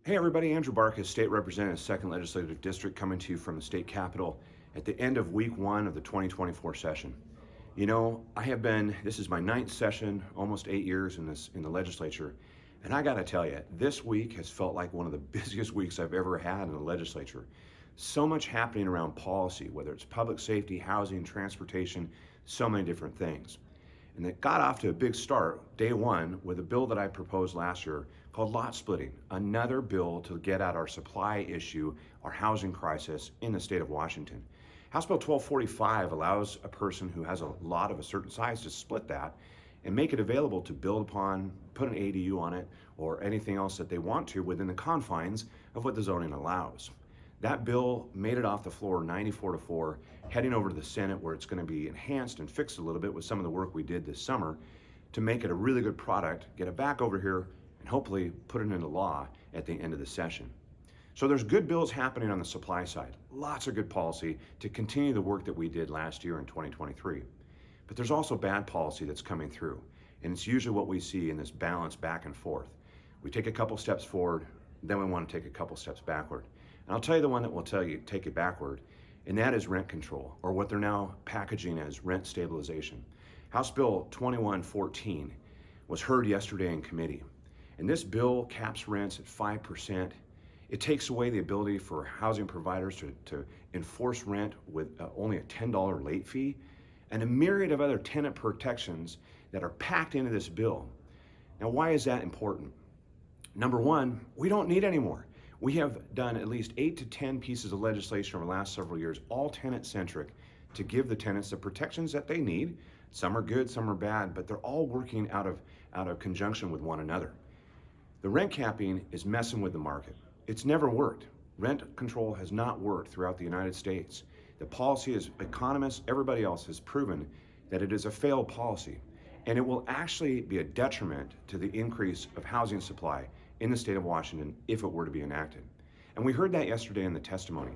Hey everybody, Andrew Barkis, State Representative, 2nd Legislative District, coming to you from the state capitol at the end of week one of the 2024 session. You know, this is my ninth session, almost 8 years in the legislature, and I gotta tell you, this week has felt like one of the busiest weeks I've ever had in the legislature. So much happening around policy, whether it's public safety, housing, transportation, so many different things. And it got off to a big start, day one, with a bill that I proposed last year called lot splitting, another bill to get at our supply issue, our housing crisis in the state of Washington. House Bill 1245 allows a person who has a lot of a certain size to split that and make it available to build upon, put an ADU on it, or anything else that they want to within the confines of what the zoning allows. That bill made it off the floor 94-4, heading over to the Senate, where it's going to be enhanced and fixed a little bit with some of the work we did this summer to make it a really good product, get it back over here, and hopefully put it into law at the end of the session. So there's good bills happening on the supply side, lots of good policy to continue the work that we did last year in 2023. But there's also bad policy that's coming through, and it's usually what we see in this balance back and forth. We take a couple steps forward, then we want to take a couple steps backward. And I'll tell you the one that will tell you take it backward, and that is rent control, or what they're now packaging as rent stabilization. House Bill 2114 was heard yesterday in committee, and this bill caps rents at 5%. It takes away the ability for housing providers to enforce rent with only a $10 late fee, and a myriad of other tenant protections that are packed into this bill. Now, why is that important? Number one, we don't need any more. We have done at least 8 to 10 pieces of legislation over the last several years, all tenant-centric, to give the tenants the protections that they need. Some are good, some are bad, but they're all working out of conjunction with one another. The rent capping is messing with the market. It's never worked. Rent control has not worked throughout the United States. The policy is, economists, everybody else has proven that it is a failed policy, and it will actually be a detriment to the increase of housing supply in the state of Washington if it were to be enacted. And we heard that yesterday in the testimony.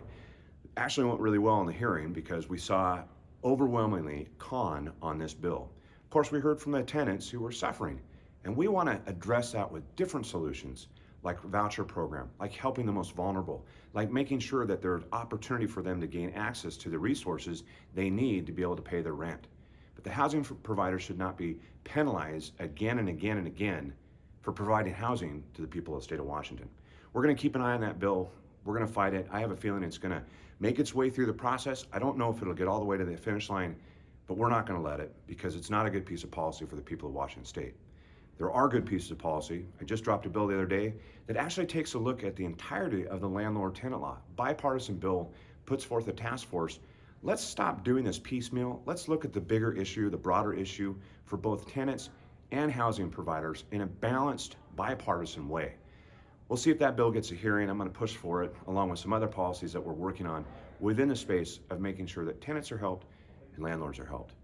Actually went really well in the hearing because we saw overwhelmingly con on this bill. Of course, we heard from the tenants who were suffering, and we want to address that with different solutions, like voucher program, like helping the most vulnerable, like making sure that there's opportunity for them to gain access to the resources they need to be able to pay their rent. But the housing providers should not be penalized again and again and again for providing housing to the people of the state of Washington. We're going to keep an eye on that bill. We're going to fight it. I have a feeling it's going to make its way through the process. I don't know if it'll get all the way to the finish line, but we're not going to let it because it's not a good piece of policy for the people of Washington state. There are good pieces of policy. I just dropped a bill the other day that actually takes a look at the entirety of the landlord-tenant law. Bipartisan bill puts forth a task force. Let's stop doing this piecemeal. Let's look at the bigger issue, the broader issue for both tenants and housing providers in a balanced, bipartisan way. We'll see if that bill gets a hearing. I'm going to push for it, along with some other policies that we're working on within the space of making sure that tenants are helped and landlords are helped.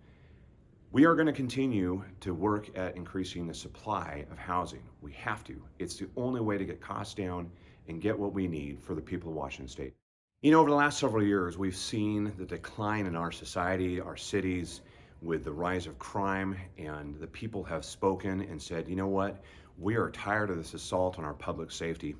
We are going to continue to work at increasing the supply of housing. We have to. It's the only way to get costs down and get what we need for the people of Washington state. You know, over the last several years, we've seen the decline in our society, our cities, with the rise of crime, and the people have spoken and said, you know what, we are tired of this assault on our public safety.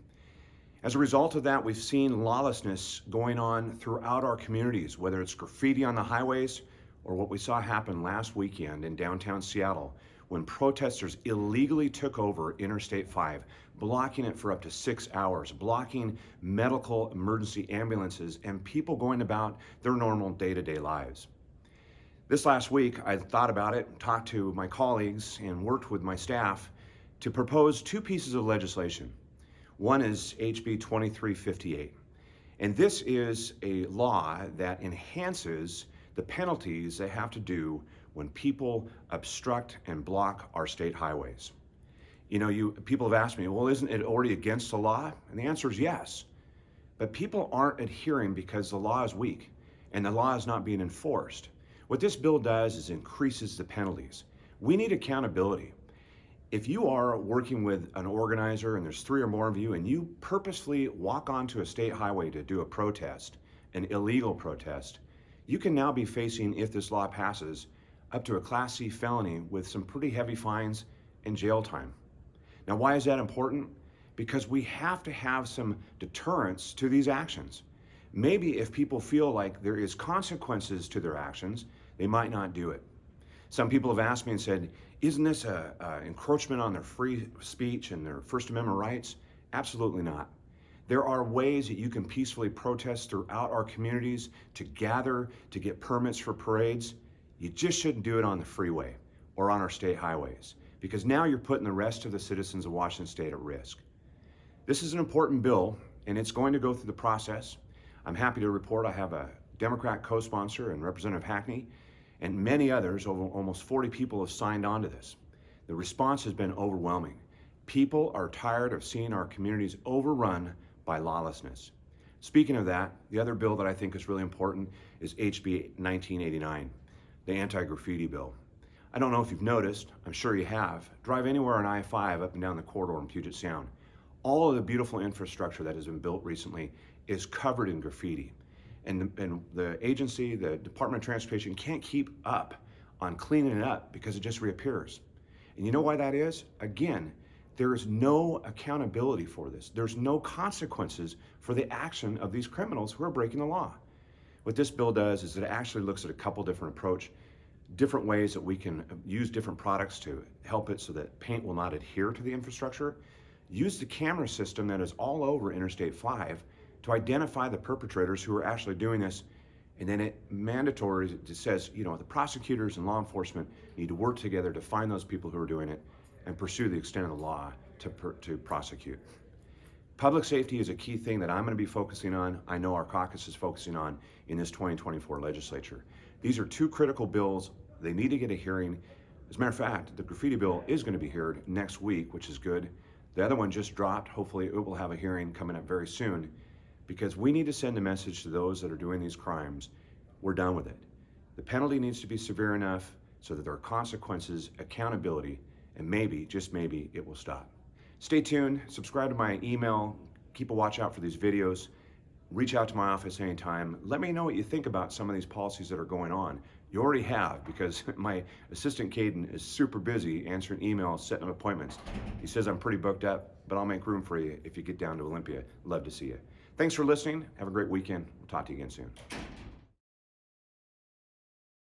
As a result of that, we've seen lawlessness going on throughout our communities, whether it's graffiti on the highways or what we saw happen last weekend in downtown Seattle when protesters illegally took over Interstate 5, blocking it for up to 6 hours, blocking medical emergency ambulances and people going about their normal day-to-day lives. This last week, I thought about it, talked to my colleagues, and worked with my staff to propose 2 pieces of legislation. One is HB 2358, and this is a law that enhances the penalties they have to do when people obstruct and block our state highways. You know, people have asked me, well, isn't it already against the law? And the answer is yes. But people aren't adhering because the law is weak and the law is not being enforced. What this bill does is increases the penalties. We need accountability. If you are working with an organizer and there's 3 or more of you and you purposely walk onto a state highway to do a protest, an illegal protest, you can now be facing, if this law passes, up to a Class C felony with some pretty heavy fines and jail time. Now, why is that important? because we have to have some deterrence to these actions. Maybe if people feel like there is consequences to their actions, they might not do it. Some people have asked me and said, isn't this an encroachment on their free speech and their First Amendment rights? Absolutely not. There are ways that you can peacefully protest throughout our communities, to gather, to get permits for parades. You just shouldn't do it on the freeway or on our state highways, because now you're putting the rest of the citizens of Washington State at risk. This is an important bill, and it's going to go through the process. I'm happy to report I have a Democrat co-sponsor and Representative Hackney, and many others, almost 40 people have signed on to this. The response has been overwhelming. People are tired of seeing our communities overrun by lawlessness. Speaking of that, the other bill that I think is really important is HB 1989, the anti-graffiti bill. I don't know if you've noticed, I'm sure you have, drive anywhere on I-5 up and down the corridor in Puget Sound. All of the beautiful infrastructure that has been built recently is covered in graffiti. And the agency, the Department of Transportation, can't keep up on cleaning it up because it just reappears. And you know why that is? Again, there is no accountability for this. There's no consequences for the action of these criminals who are breaking the law. What this bill does is it actually looks at a couple different approaches, different ways that we can use different products to help it so that paint will not adhere to the infrastructure. Use the camera system that is all over Interstate 5 to identify the perpetrators who are actually doing this. And then it says, the prosecutors and law enforcement need to work together to find those people who are doing it and pursue the extent of the law to prosecute. Public safety is a key thing that I'm going to be focusing on. I know our caucus is focusing on in this 2024 legislature. These are two critical bills. They need to get a hearing. As a matter of fact, the graffiti bill is going to be heard next week, which is good. The other one just dropped. Hopefully it will have a hearing coming up very soon, because we need to send a message to those that are doing these crimes. We're done with it. The penalty needs to be severe enough so that there are consequences, accountability, and maybe, just maybe, it will stop. Stay tuned, subscribe to my email, keep a watch out for these videos, reach out to my office anytime. Let me know what you think about some of these policies that are going on. You already have, because my assistant Caden is super busy answering emails, setting up appointments. He says I'm pretty booked up, but I'll make room for you if you get down to Olympia. Love to see you. Thanks for listening. Have a great weekend. We'll talk to you again soon.